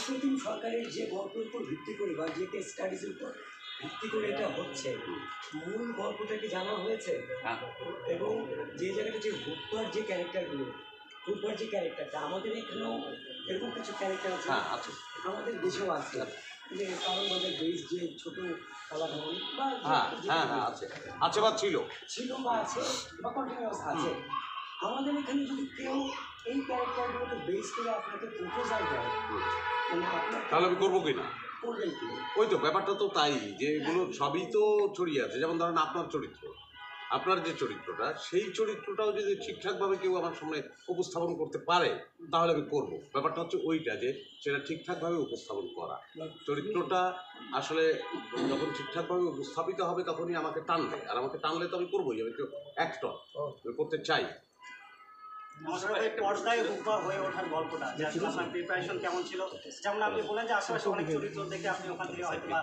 সুপ্রতিম সরকারের যে গল্পের উপর ভিত্তি করে বা যে কেস স্টাডিজের উপর ভিত্তি করে এটা হচ্ছে, মূল গল্পটাকে জানা হয়েছে। এবং যে জায়গাটা যে হুব্বার যে ক্যারেক্টারগুলো, হুব্বার যে ক্যারেক্টারটা আমাদের এখানেও এরকম কিছু ক্যারেক্টার আছে, আমাদের দেশেও আছে। যে কারণ আমাদের দেশ যে ছোট কালাভবন বা আছে বা ছিল বা আছে বা কন্টিনিউয়াস আছে, আমাদের এখানে যদি কেউ এই ক্যারেক্টারগুলোকে বেস করে আপনাকে প্রপোজাল দেয়, মানে আপনার তাহলে আমি করবো কিনা? করবেন কি? ওই তো ব্যাপারটা তো তাই, যে এগুলো সবই তো ছড়িয়ে আছে। যেমন ধরেন আপনার চরিত্র, আপনার যে চরিত্রটা, সেই চরিত্রটাও যদি ঠিকঠাকভাবে কেউ আমার সামনে উপস্থাপন করতে পারে তাহলে আমি করবো। ব্যাপারটা হচ্ছে ওইটা, যে সেটা ঠিকঠাকভাবে উপস্থাপন করা। চরিত্রটা আসলে যখন ঠিকঠাকভাবে উপস্থাপিত হবে তখনই আমাকে টানবে, আর আমাকে টানলে তো আমি করবোই। আমি তো অ্যাক্টর, আমি করতে চাই। পর্দায় হুব্বা হয়ে ওঠার গল্পটা, যে আসলে আপনার প্রিপারেশন কেমন ছিল? যেমন আপনি বলেন যে আশেপাশে অনেক চরিত্র দেখে আপনি ওখান থেকে হয়তো বা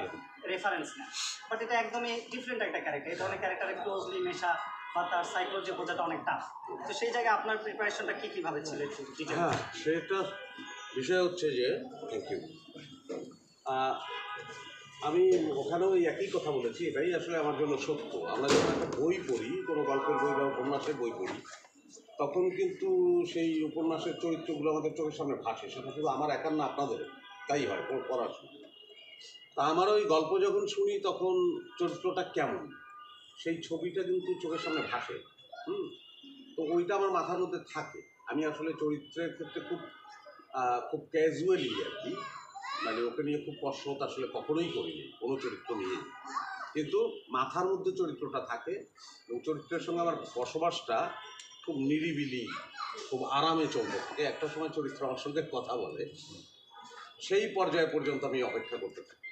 রেফারেন্স নেন, বাট এটা একদমই ডিফারেন্ট একটা ক্যারেক্টার। এই ধরনের ক্যারেক্টারে ক্লোজলি মেশা বা তার সাইকোলজি বোঝাটা অনেক টাফ। তো সেই জায়গায় আপনার প্রিপারেশনটা কীভাবে ছিল? হ্যাঁ, সেটা বিষয় হচ্ছে যে, থ্যাংক ইউ, আমি ওখানেও একই কথা বলেছি। এটাই আসলে আমার জন্য সত্য। আমরা যখন একটা বই পড়ি, কোনো গল্পের বই বা উপন্যাসের বই পড়ি, তখন কিন্তু সেই উপন্যাসের চরিত্রগুলো আমাদের চোখের সামনে ভাসে। সেটা শুধু আমার একার না, আপনাদেরও তাই হয় পড়ার সময়। তা আমার ওই গল্প যখন শুনি তখন চরিত্রটা কেমন, সেই ছবিটা কিন্তু চোখের সামনে ভাসে। তো ওইটা আমার মাথার মধ্যে থাকে। আমি আসলে চরিত্রের ক্ষেত্রে খুব ক্যাজুয়ালি আর কি, মানে ওকে নিয়ে খুব কসরত আসলে কখনোই করিনি কোনো চরিত্র নিয়ে, কিন্তু মাথার মধ্যে চরিত্রটা থাকে এবং চরিত্রের সঙ্গে আমার বসবাসটা খুব নিরিবিলি, খুব আরামে চলতে থাকে। একটা সময় চরিত্র আমার সঙ্গে কথা বলে, সেই পর্যায় পর্যন্ত আমি অপেক্ষা করতে থাকি।